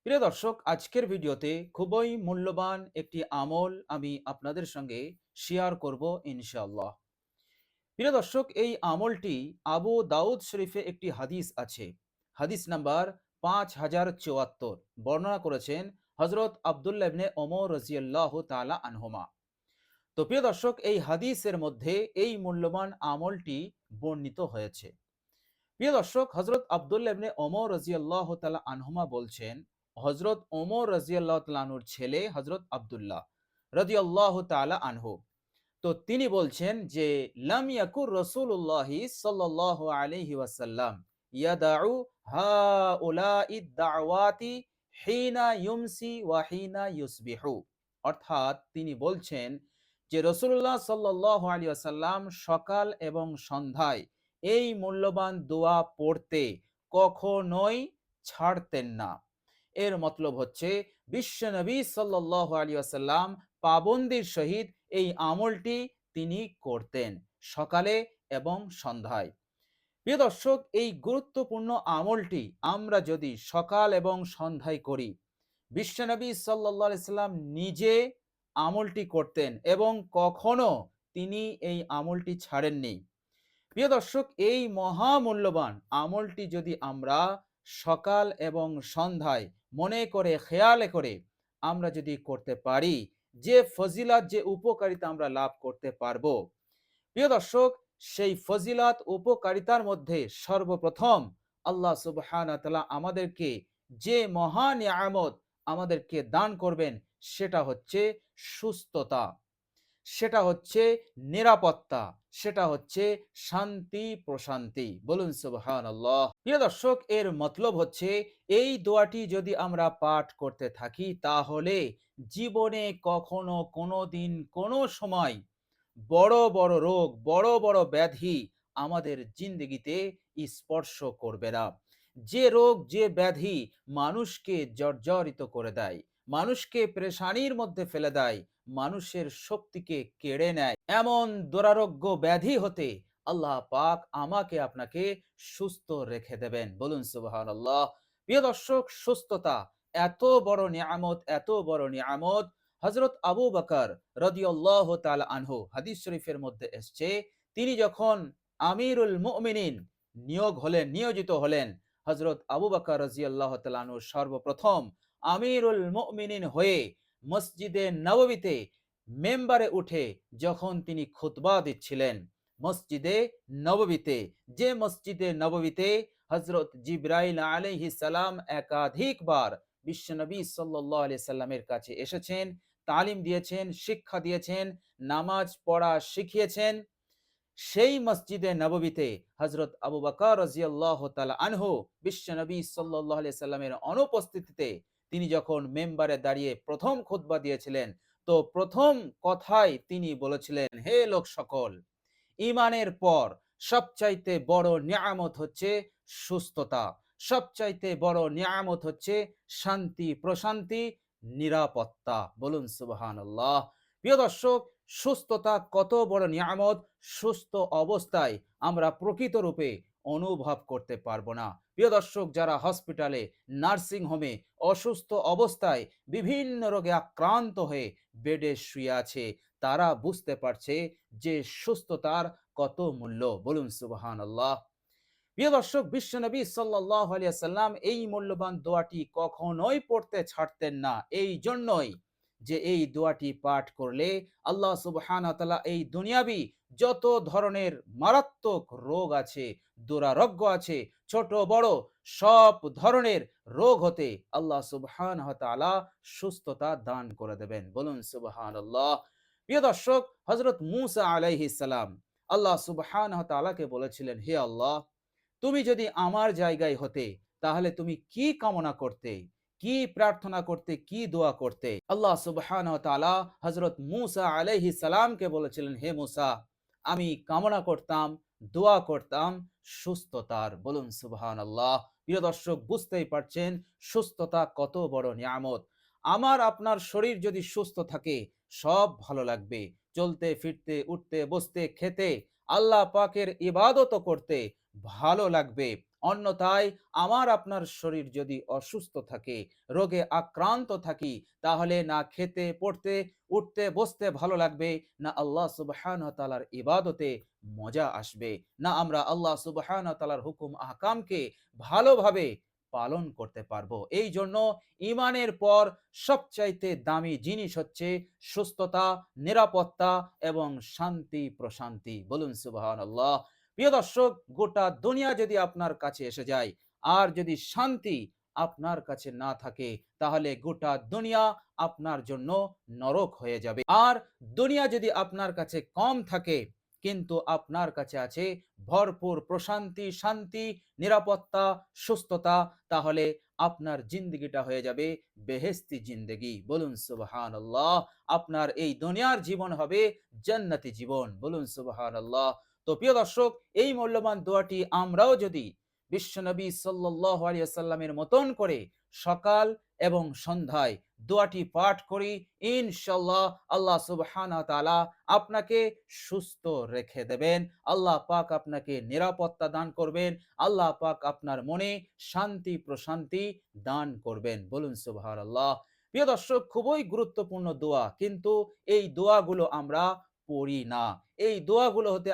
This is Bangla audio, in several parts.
প্রিয় দর্শক, আজকের ভিডিওতে খুবই মূল্যবান একটি আমল আমি আপনাদের সঙ্গে শেয়ার করব ইনশাআল্লাহ। প্রিয় দর্শক, এই আমলটি আবু দাউদ শরীফে একটি হাদিস আছে। হাদিস নাম্বার 5074 বর্ণনা করেছেন হজরত আব্দুল্লাহ ইবনে ওমর রাদিয়াল্লাহু তাআলা আনহুমা। তো প্রিয় দর্শক, এই হাদিসের মধ্যে এই মূল্যবান আমলটি বর্ণিত হয়েছে। প্রিয় দর্শক, হজরত আব্দুল্লাহ ইবনে ওমর রাদিয়াল্লাহু তাআলা আনহুমা বলছেন, হজরত ওমর রাদিয়াল্লাহু তাআলা আনহুর ছেলে হজরত আব্দুল্লাহ রাদিয়াল্লাহু তাআলা আনহু, তো তিনি বলছেন যে লাম ইয়াকুর রাসূলুল্লাহি সাল্লাল্লাহু আলাইহি ওয়াসাল্লাম ইয়াদাউ হাউলাই দাওয়াতি হিনা ইউমসি ওয়া হিনা ইউসবিহু। অর্থাৎ তিনি বলছেন যে রাসূলুল্লাহ সাল্লাল্লাহু আলাইহি ওয়াসাল্লাম সকাল এবং সন্ধ্যায় এই মূল্যবান দোয়া পড়তে কখনোই ছাড়তেন না। এর মতলব হচ্ছে বিশ্বনবী সাল্লাল্লাহু আলাইহি ওয়াসাল্লাম পাবন্দির সহিত এই আমলটি তিনি করতেন সকালে এবং সন্ধ্যায়। প্রিয় দর্শক, এই গুরুত্বপূর্ণ আমলটি আমরা যদি সকাল এবং সন্ধ্যায় করি, বিশ্বনবী সাল্লাল্লাহু আলাইহি সাল্লাম নিজে আমলটি করতেন এবং কখনো তিনি এই আমলটি ছাড়েননি। প্রিয় দর্শক, এই মহামূল্যবান আমলটি যদি আমরা সকাল এবং সন্ধ্যায় মনে করে খেয়ালে করে আমরা যদি করতে পারি, যে ফজিলাত যে উপকারিতা আমরা লাভ করতে পারবো, প্রিয় দর্শক, সেই ফজিলাত উপকারিতার মধ্যে সর্বপ্রথম আল্লাহ সুবহানাহু ওয়া তাআলা আমাদেরকে যে মহা নিয়ামত আমাদেরকে দান করবেন সেটা হচ্ছে সুস্থতা, সেটা হচ্ছে নিরাপত্তা, সেটা হচ্ছে শান্তি প্রশান্তি। বলুন সুবহানাল্লাহ। প্রিয় দর্শক, এর মতলব হচ্ছে এই দোয়াটি যদি আমরা পাঠ করতে থাকি তাহলে জীবনে কখনো কোনো দিন কোনো সময় বড় বড় রোগ, বড় বড় ব্যাধি আমাদের জিন্দগিতে স্পর্শ করবে না। যে রোগ, যে ব্যাধি মানুষকে জর্জরিত করে দেয়, মানুষকে পেরেশানির মধ্যে ফেলে দেয়, মানুষের শক্তিকে কেড়ে নেয়, এমন দুরারোগ্য ব্যাধি হতে আল্লাহ পাক আমাকে আপনাকে সুস্থ রেখে দেবেন। বলুন সুবহানাল্লাহ। প্রিয় দর্শক, সুস্থতা এত বড় নিয়ামত, এত বড় নিয়ামত। হযরত আবু বকর রাদিয়াল্লাহু তাআলা আনহু, হাদিস শরীফের মধ্যে এসেছে, তিনি যখন আমিরুল মুমিনিন নিয়োজিত হলেন, হযরত আবু বকর রাদিয়াল্লাহু তাআলা আনহু সর্বপ্রথম আমিরুল মুমিনিন হয়ে মসজিদে নববীতে মেম্বারে উঠে যখন তিনি খুতবা দিচ্ছিলেন, মসজিদে নববীতে, যে মসজিদে নববীতে হযরত জিবরাইল আলাইহিস সালাম একাধিকবার বিশ্বনবী সাল্লাল্লাহু আলাইহি সাল্লামের কাছে এসেছেন, তালিম দিয়েছেন, শিক্ষা দিয়েছেন, নামাজ পড়া শিখিয়েছেন, সেই মসজিদে নববীতে হযরত আবু বকর রাদিয়াল্লাহু তাআলা আনহু বিশ্বনবী সাল্লাল্লাহু আলাইহি সাল্লামের অনুপস্থিতিতে তিনি যখন মেম্বারে দাঁড়িয়ে প্রথম খুতবা দিয়েছিলেন, তো প্রথম কথাই তিনি বলেছিলেন, হে লোক সকল, ঈমানের পর সবচাইতে বড় নিয়ামত হচ্ছে সুস্থতা, সবচাইতে বড় নিয়ামত হচ্ছে শান্তি প্রশান্তি, নিরাপত্তা। বলুন সুবহানাল্লাহ। প্রিয় দর্শক, সুস্থতা কত বড় নিয়ামত, সুস্থ অবস্থায় আমরা প্রকৃত রূপে অনুভব করতে পারবো না। প্রিয় দর্শক, যারা হসপিটালে, নার্সিং হোমে অসুস্থ অবস্থায় বিভিন্ন রোগে আক্রান্ত হয়ে বেডে শুয়ে আছে, তারা বুঝতে পারছে যে সুস্থতার কত মূল্য। বলুন সুবহানাল্লাহ। প্রিয় দর্শক, বিশ্বনবী সাল্লাল্লাহু আলাইহি ওয়াসাল্লাম এই মূল্যবান দোয়াটি কখনোই পড়তে ছাড়তেন না। এই জন্যই যে এই দোয়াটি পাঠ করলে আল্লাহ সুবহানাহু ওয়া তাআলা এই দুনিয়াবি যত ধরনের মারাত্মক রোগ আছে, দুরারোগ্য আছে, ছোট বড় সব ধরনের রোগ হতে আল্লাহ সুবহানাহু ওয়া তাআলা সুস্থতা দান করে দেবেন। বলুন সুবহানাল্লাহ। প্রিয় দর্শক, হযরত মূসা আলাইহিস সালাম আল্লাহ সুবহানাহু ওয়া তাআলাকে বলেছিলেন, হে আল্লাহ, তুমি যদি আমার জায়গায় হতে তাহলে তুমি কি কামনা করতে, কি প্রার্থনা করতে, কি দোয়া করতে? আল্লাহ সুবহানাহু ওয়া তাআলা হযরত মূসা আলাইহিস সালামকে বলেছিলেন, হে মূসা, আমি কামনা করতাম, দোয়া করতাম সুস্থতার। বলুন সুবহানাল্লাহ। প্রিয় দর্শক, বুঝতেই পারছেন সুস্থতা কত বড় নিয়ামত। আমার আপনার শরীর যদি সুস্থ থাকে সব ভালো লাগবে, চলতে ফিরতে, উঠতে বসতে, খেতে, আল্লাহ পাকের ইবাদত করতে ভালো লাগবে, অন্যথায় আমার আপনার শরীর যদি অসুস্থ থাকে, রোগে আক্রান্ত থাকি, তাহলে না খেতে পড়তে উঠতে বসতে ভালো লাগবে, না আল্লাহ সুবহানাহু ওয়া তাআলার ইবাদতে মজা আসবে, না আমরা আল্লাহ সুবহানাহু ওয়া তাআলার হুকুম আহকামকে ভালোভাবে পালন করতে পারবো। এই জন্য ইমানের পর সবচাইতে দামি জিনিস হচ্ছে সুস্থতা, নিরাপত্তা এবং শান্তি প্রশান্তি। বলুন সুবহানাল্লাহ। প্রিয় দর্শক, গোটা দুনিয়া যদি আপনার কাছে এসে যায়, আর যদি শান্তি আপনার কাছে না থাকে, তাহলে গোটা দুনিয়া আপনার জন্য নরক হয়ে যাবে। আর দুনিয়া যদি আপনার কাছে কম থাকে, কিন্তু আপনার কাছে আছে ভরপুর প্রশান্তি, শান্তি, নিরাপত্তা, সুস্থতা, তাহলে আপনার জিন্দগিটা হয়ে যাবে বেহেশতি জিন্দগি। বলুন সুবহানাল্লাহ। আপনার এই দুনিয়ার জীবন হবে জান্নাতি জীবন। বলুন সুবহানাল্লাহ। তো প্রিয় দর্শক, এই মূল্যবান দোয়াটি আমরাও যদি বিশ্বনবী সাল্লাল্লাহু আলাইহি ওয়াসাল্লামের মতন করে সকাল এবং সন্ধ্যায় দোয়াটি পাঠ করি, ইনশাআল্লাহ আল্লাহ সুবহানাহু ওয়া তাআলা আপনাকে সুস্থ রেখে দেবেন। আল্লাহ পাক আপনাকে নিরাপত্তা দান করবেন। আল্লাহ পাক আপনার মনে শান্তি প্রশান্তি দান করবেন। বলুন সুবহানাল্লাহ। প্রিয় দর্শক, খুবই গুরুত্বপূর্ণ দোয়া, কিন্তু এই দোয়াগুলো আমরা পড়ি না। এই দোয়াগুলো হতে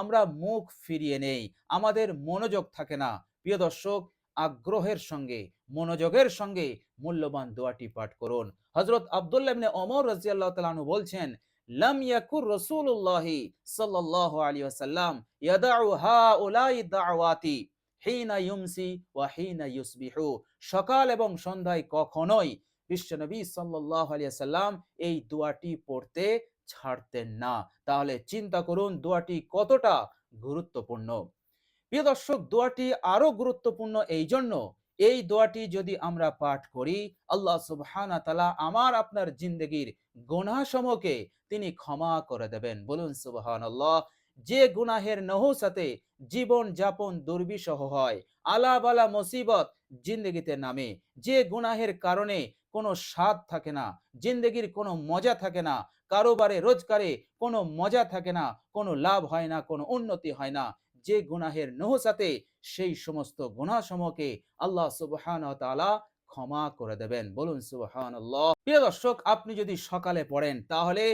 আমরা মুখ ফিরিয়ে নেই, আমাদের মনোযোগ থাকে না। প্রিয় দর্শক, আগ্রহের সঙ্গে মনোযোগের সঙ্গে মূল্যবান দোয়াটি পাঠ করুন। হযরত আব্দুল্লাহ ইবনে ওমর রাদিয়াল্লাহু তাআলা আনহু বলছেন, লাম ইয়াকুর রাসূলুল্লাহি সাল্লাল্লাহু আলাইহি ওয়াসাল্লাম ইয়াদাউ হাউলাই দাওয়াতি হিনা ইউমসি ওয়া হিনা ইউসবিহু। সকাল এবং সন্ধ্যায় কখনোই বিশ্বনবী সাল্লাল্লাহু আলাইহি ওয়াসাল্লাম এই দোয়াটি পড়তে ছাড়তেন না। তাহলে চিন্তা করুন দোয়াটি কতটা গুরুত্বপূর্ণ। প্রিয় দর্শক, দোয়াটি আরো গুরুত্বপূর্ণ এই জন্য, এই দোয়াটি যদি আমরা পাঠ করি, আল্লাহ সুবহানাহু ওয়া তাআলা আমার আপনার জিন্দেগির গুনাহসমূহকে তিনি ক্ষমা করে দেবেন। বলুন সুবহানাল্লাহ। যে গুনাহের নহুসাতে জীবন যাপন দুর্বিষহ হয়, আলা বালা মুসিবত জিন্দগিতে নামে, যে গুনাহের কারণে কোনো স্বাদ থাকে না, জিন্দগির কোনো মজা থাকে না, কারোবারে রোজগারে কোনো মজা থাকে না, কোনো লাভ হয় না, কোনো উন্নতি হয় না, যে গুনাহের নহুসাতে সেই সমস্ত গুনাহসমূহকে আল্লাহ সুবহানাহু ওয়া তাআলা ক্ষমা করে দেবেন। বলুন সুবহানাল্লাহ। প্রিয় দর্শক, আপনি যদি সকালে পড়েন, তাহলে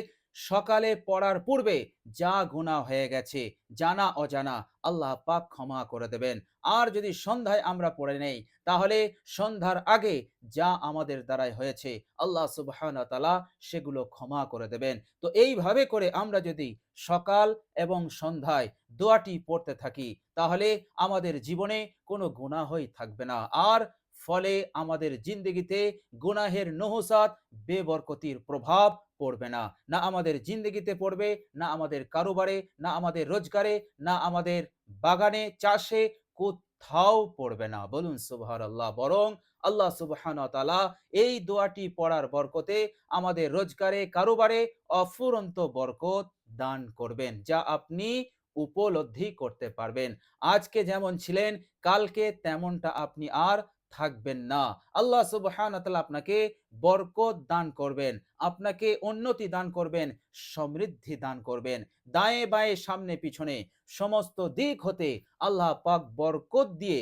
সকালে পড়ার পূর্বে যা গুনাহ হয়ে গেছে জানা অজানা, আল্লাহ পাক ক্ষমা করে দেবেন। আর যদি সন্ধ্যায় আমরা পড়ে নেই, তাহলে সন্ধ্যার আগে যা আমাদের দ্বারাই হয়েছে আল্লাহ সুবহানাহু ওয়া তাআলা সেগুলো ক্ষমা করে দেবেন। তো এইভাবে করে আমরা যদি সকাল এবং সন্ধ্যায় দোয়াটি পড়তে থাকি, তাহলে আমাদের জীবনে কোনো গুনাহই থাকবে না। আর ফলে আমাদের জিন্দগিতে গুনাহের নহুসাত বেবরকতির প্রভাব পড়বে না। না আমাদের জিন্দগিতে পড়বে, না আমাদের কারোবারে, না আমাদের রোজগারে, না আমাদের বাগানে চাষে, কোথাও পড়বে না। বলুন সুবহানাল্লাহ। বরং আল্লাহ সুবহানাহু ওয়া তাআলা এই দোয়াটি পড়ার বরকতে আমাদের রোজগারে কারোবারে অফুরন্ত বরকত দান করবেন, যা আপনি উপলব্ধি করতে পারবেন। আজকে যেমন ছিলেন, কালকে তেমনটা আপনি আর থাকবেন না। আল্লাহ সুবহানাহু ওয়া তাআলা আপনাকে বরকত দান করবেন, আপনাকে উন্নতি দান করবেন, সমৃদ্ধি দান করবেন। দায়ে বায়ে সামনে পিছনে সমস্ত দিক হতে আল্লাহ পাক বরকত দিয়ে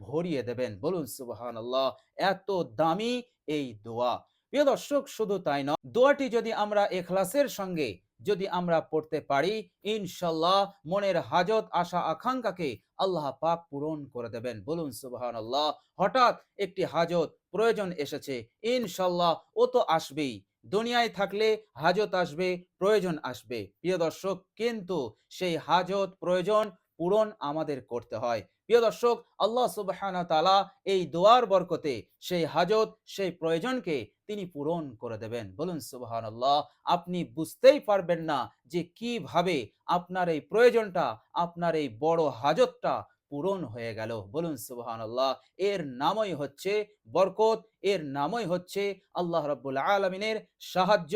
ভরিয়ে দেবেন। বলুন সুবহানাল্লাহ। এত দামি এই দোয়া। প্রিয় দর্শক, শুধু তাই নয়, দোয়াটি যদি আমরা ইখলাসের সঙ্গে যদি আমরা পড়তে পারি, ইনশাআল্লাহ মনের হাজত আশা আকাঙ্ক্ষাকে আল্লাহ পাক পূরণ করে দেবেন। বলুন সুবহানাল্লাহ। হঠাৎ একটি হাজত প্রয়োজন এসেছে, ইনশাআল্লাহ ও তো আসবেই। দুনিয়ায় থাকলে হাজত আসবে, প্রয়োজন আসবে প্রিয় দর্শক, কিন্তু সেই হাজত প্রয়োজন পূরণ আমাদের করতে হয়। প্রিয় দর্শক, আল্লাহ সুবহানাহু ওয়া তাআলা এই দোয়ার বরকতে সেই হাজত সেই প্রয়োজনকে তিনি পূরণ করে দেবেন। বলুন সুবহানাল্লাহ। আপনি বুঝতেই পারবেন না যে কিভাবে আপনার এই প্রয়োজনটা, আপনার এই বড় হাজতটা পূরণ হয়ে গেল। বলুন সুবহানাল্লাহ। এর নামই হচ্ছে বরকত, এর নামই হচ্ছে আল্লাহ রাব্বুল আলামিনের সাহায্য,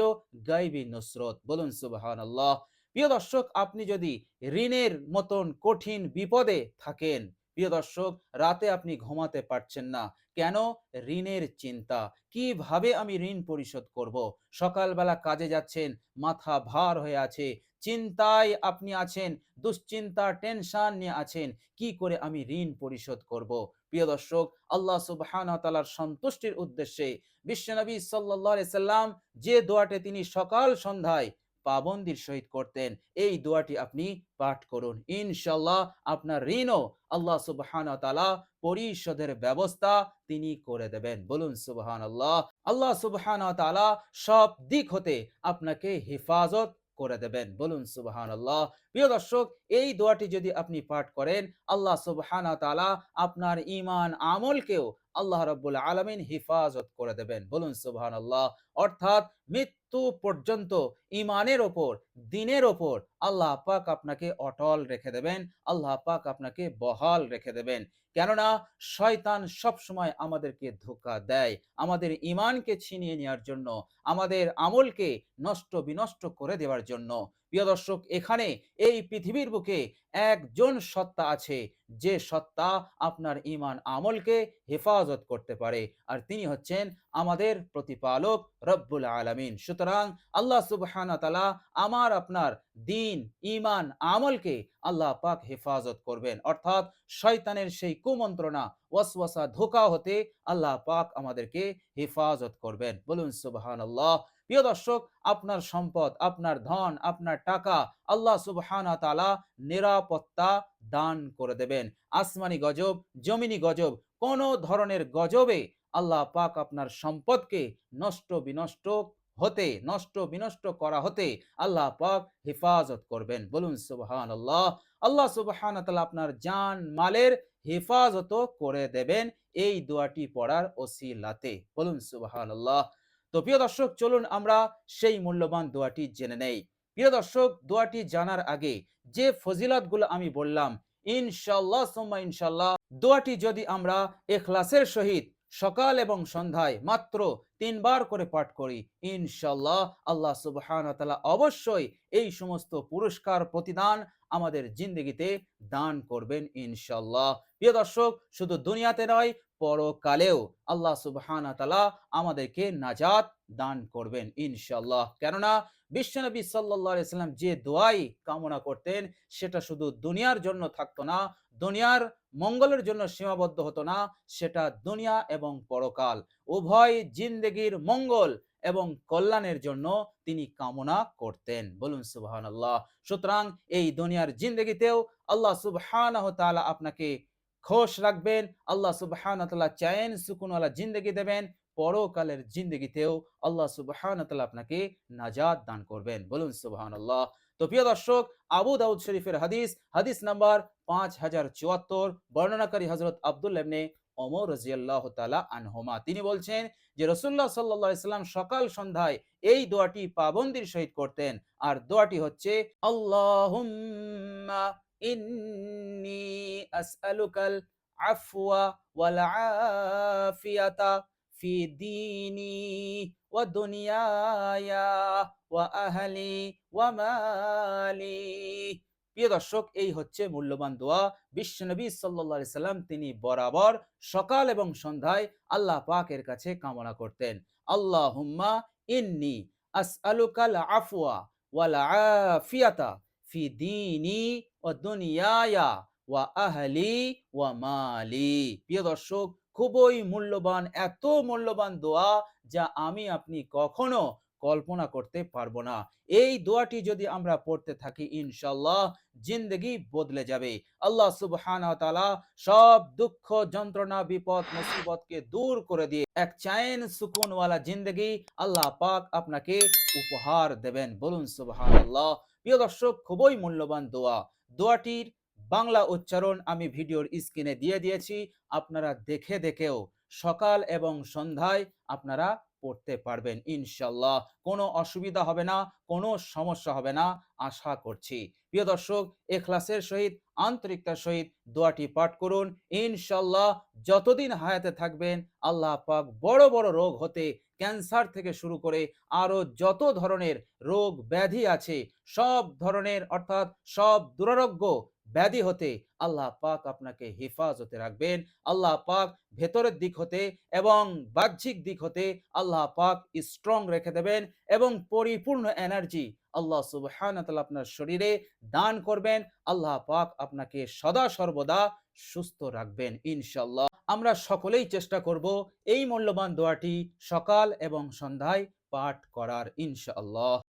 গায়বী নুসরত। বলুন সুবহানাল্লাহ। প্রিয় দর্শক, আপনি যদি ঋণের মতন কঠিন বিপদে থাকেন, প্রিয় দর্শক, রাতে আপনি ঘুমাতে পারছেন না কেন? ঋণের চিন্তা। কিভাবে আমি ঋণ পরিশোধ করব? সকালবেলা কাজে যাচ্ছেন, মাথা ভার হয়ে আছে, চিন্তায় আপনি আছেন, দুশ্চিন্তা টেনশন নিয়ে আছেন, কি করে আমি ঋণ পরিশোধ করব? প্রিয় দর্শক, আল্লাহ সুবহানাহু ওয়া তাআলার সন্তুষ্টির উদ্দেশ্যে বিশ্বনবী সাল্লাল্লাহু আলাইহি সাল্লাম যে দোয়াটি তিনি সকাল সন্ধ্যায় পাবন্দির সহিত করতেন, এই দোয়াটি আপনি পাঠ করুন। ইনশাআল্লাহ আপনার ঋণও আল্লাহ সুবহানাহু ওয়া তাআলা পরিশোধের ব্যবস্থা তিনি করে দেবেন। বলুন সুবহানাল্লাহ। আল্লাহ সুবহানাহু ওয়া তাআলা সব দিক হতে আপনাকে হেফাজত করে দেবেন। বলুন সুবহানাল্লাহ। প্রিয় দর্শক, এই দোয়াটি যদি আপনি পাঠ করেন, আল্লাহ সুবহানাহু ওয়া তাআলা আপনার ঈমান আমলকেও আল্লাহ রাব্বুল আলামিন হেফাজত করে দেবেন। বলুন সুবহানাল্লাহ। অর্থাৎ মৃত্যু পর্যন্ত ঈমানের ওপর, দ্বীনের ওপর আল্লাহ পাক আপনাকে অটল রেখে দেবেন, আল্লাহ পাক আপনাকে বহাল রেখে দেবেন। কেননা শয়তান সবসময় আমাদেরকে ধোঁকা দেয়, আমাদের ঈমানকে ছিনিয়ে নেওয়ার জন্য, আমাদের আমলকে নষ্ট বিনষ্ট করে দেওয়ার জন্য। প্রিয় দর্শক, এখানে এই পৃথিবীর বুকে একজন সত্তা আছে, যে সত্তা আপনার ঈমান আমলকে হেফাজত করতে পারে, আর তিনি হচ্ছেন আমাদের প্রতিপালক রব্বুল আলামিন। সুতরাং আল্লাহ সুবহানাহু ওয়া তাআলা আমার আপনার দ্বীন, ঈমান, আমলকে আল্লাহ পাক হেফাজত করবেন। অর্থাৎ শয়তানের সেই কুমন্ত্রণা, ওয়াসওয়াসা, ধোঁকা হতে আল্লাহ পাক আমাদেরকে হেফাজত করবেন। বলুন সুবহানাল্লাহ। প্রিয় দর্শক, আপনার সম্পদ, আপনার ধন, আপনার টাকা আল্লাহ সুবহানাহু ওয়া তাআলা নিরাপত্তা দান করে দেবেন। আসমানি গজব, জমিনি গজব, কোন ধরনের গজবে আল্লাহ পাক আপনার সম্পদকে নষ্ট বিনষ্ট হতে, নষ্ট বিনষ্ট করা হতে আল্লাহ পাক হেফাজত করবেন। বলুন সুবহানাল্লাহ। আল্লাহ সুবহানাহু ওয়া তাআলা আপনার জান মালের হেফাজত করে দেবেন এই দোয়াটি পড়ার ওসিলাতে। বলুন সুবহানাল্লাহ। তো প্রিয় দর্শক, চলুন আমরা সেই মূল্যবান দোয়াটি জেনে নেই। প্রিয় দর্শক, দোয়াটি জানার আগে যে ফজিলতগুলো আমি বললাম, ইনশাআল্লাহ সুম্মা ইনশাআল্লাহ দোয়াটি যদি আমরা ইখলাসের সহিত সকাল এবং সন্ধ্যায় মাত্র ৩ বার করে পাঠ করি, ইনশাআল্লাহ আল্লাহ সুবহানাহু ওয়া তাআলা অবশ্যই এই সমস্ত পুরস্কার প্রতিদান আমাদের জিন্দেগিতে দান করবেন ইনশাআল্লাহ। প্রিয় দর্শক, শুধু দুনিয়াতে নয়, পরকালেও আল্লাহ সুবহানাহু ওয়া তাআলা আমাদেরকে নাজাত দান করবেন ইনশাআল্লাহ। কেননা বিশ্বনবী সাল্লাল্লাহু আলাইহি সাল্লাম যে দোয়াই কামনা করতেন, সেটা শুধু দুনিয়ার জন্য থাকতো না, দুনিয়ার মঙ্গলের জন্য সীমাবদ্ধ হতো না, সেটা দুনিয়া এবং পরকাল উভয় জিন্দেগির মঙ্গল এবং কল্যাণের জন্য তিনি কামনা করতেন। বলুন সুবহানাল্লাহ। সুতরাং এই দুনিয়ার জিন্দেগিতেও আল্লাহ সুবহানাহু ওয়া তাআলা আপনাকে খুশ রাখবেন, আল্লাহ সুবহানাহু ওয়া তাআলা চैन সুকুনওয়ালা জিন্দেগি দেবেন, পরকালের জিন্দেগিতেও আল্লাহ সুবহানাহু ওয়া তাআলা আপনাকে নাজাত দান করবেন। বলুন সুবহানাল্লাহ। তো প্রিয় দর্শক, আবু দাউদ শরীফের হাদিস, হাদিস নাম্বার 5074, বর্ণনাকারী হযরত আব্দুল্লাহ ইবনে ওমর রাদিয়াল্লাহু তাআলা আনহুমা, তিনি বলছেন যে রাসূলুল্লাহ সাল্লাল্লাহু আলাইহি সাল্লাম সকাল সন্ধ্যায় এই দোয়াটি পাবন্দির সহিত করতেন, আর দোয়াটি হচ্ছে আল্লাহুম্মা ইন্নী আসআলুকাল আফওয়া ওয়াল আফিয়াতা ফি দীনি ওয়া দুনিয়ায়া ওয়া আহলি ওয়া মালি। প্রিয় দর্শক, এই হচ্ছে মূল্যবান দোয়া। বিশ্বনবী সাল্লাল্লাহু আলাইহি সাল্লাম তিনি বরাবর সকাল এবং সন্ধ্যায় আল্লাহ পাকের কাছে কামনা করতেন, আল্লাহুম্মা ইন্নী আসআলুকাল আফওয়া ওয়াল আফিয়াতা ফি দীনি ওয়া দুনিয়ায়া ওয়া আহলি ওয়া মালি। প্রিয় দর্শক, খুবই মূল্যবান, এত মূল্যবান দোয়া যা আমি আপনি কখনো কল্পনা করতে পারবো না। এই দোয়াটি যদি আমরা পড়তে থাকি, ইনশাআল্লাহ জিন্দেগি বদলে যাবে। আল্লাহ সুবহানাহু ওয়া তাআলা সব দুঃখ, যন্ত্রণা, বিপদ, মুসিবতকে দূর করে দিয়ে এক চैन সুকুনওয়ালা জিন্দেগি আল্লাহ পাক আপনাকে উপহার দেবেন। বলুন সুবহানাল্লাহ। প্রিয় দর্শক, খুবই মূল্যবান দোয়া। দোয়াটির বাংলা উচ্চারণ আমি ভিডিওর স্ক্রিনে দিয়ে দিয়েছি, আপনারা দেখে দেখেও সকাল এবং সন্ধ্যায় আপনারা পড়তে পারবেন ইনশাআল্লাহ। কোনো অসুবিধা হবে না, কোনো সমস্যা হবে না আশা করছি। প্রিয় দর্শক, ইখলাসের সহিত, আন্তরিকতার সহিত দোয়াটি পাঠ করুন। ইনশাআল্লাহ যতদিন হায়াতে থাকবেন আল্লাহ পাক বড় বড় রোগ হতে, ক্যান্সার থেকে শুরু করে আরো যত ধরনের রোগ ব্যাধি আছে, সব ধরনের অর্থাৎ সব দুরারোগ্য ব্যাধি হতে আল্লাহ পাক আপনাকে হেফাজতে রাখবেন। আল্লাহ পাক ভেতরের দিক হতে এবং বাহ্যিক দিক হতে আল্লাহ পাক স্ট্রং রেখে দেবেন এবং পরিপূর্ণ এনার্জি আল্লাহ সুবহানাহু ওয়া তাআলা আপনার শরীরে দান করবেন। আল্লাহ পাক আপনাকে সদা সর্বদা সুস্থ রাখবেন ইনশাআল্লাহ। আমরা সকলেই চেষ্টা করব এই মূল্যবান দোয়াটি সকাল এবং সন্ধ্যায় পাঠ করার ইনশাআল্লাহ।